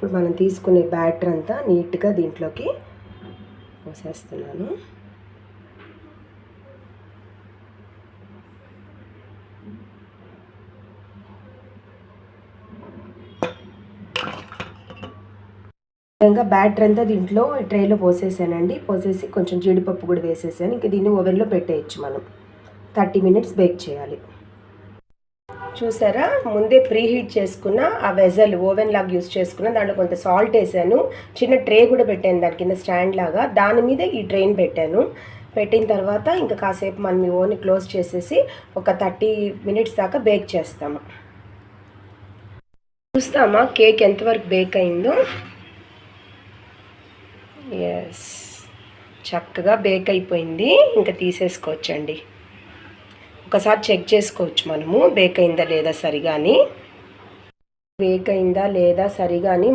ఇప్పుడు మనం తీసుకునే బ్యాటర్ అంతా నీట్గా దీంట్లోకి పోసేస్తున్నాను. విధంగా బ్యాటర్ అంతా దీంట్లో ట్రేలో పోసేసానండి. పోసేసి కొంచెం జీడిపప్పు కూడా వేసేసాను. ఇంకా దీన్ని ఓవెన్లో పెట్టేయచ్చు. మనం 30 మినిట్స్ బేక్ చేయాలి. చూసారా, ముందే ప్రీ హీట్ చేసుకున్న ఆ వెజల్ ఓవెన్ లాగా యూస్ చేసుకున్న దాంట్లో కొంత సాల్ట్ వేసాను. చిన్న ట్రే కూడా పెట్టాను దాని కింద స్టాండ్ లాగా. దాని మీద ఈ ట్రైన్ పెట్టాను. పెట్టిన తర్వాత ఇంకా కాసేపు మనం ఈ ఓవెన్ క్లోజ్ చేసేసి ఒక 30 మినిట్స్ దాకా బేక్ చేస్తాము. చూస్తామా కేక్ ఎంతవరకు బేక్ అయిందో. ఎస్, చక్కగా బేక్ అయిపోయింది. ఇంకా తీసేసుకోవచ్చండి. ఒకసారి చెక్ చేసుకోవచ్చు మనము బేక్ అయిందా లేదా సరిగా అని.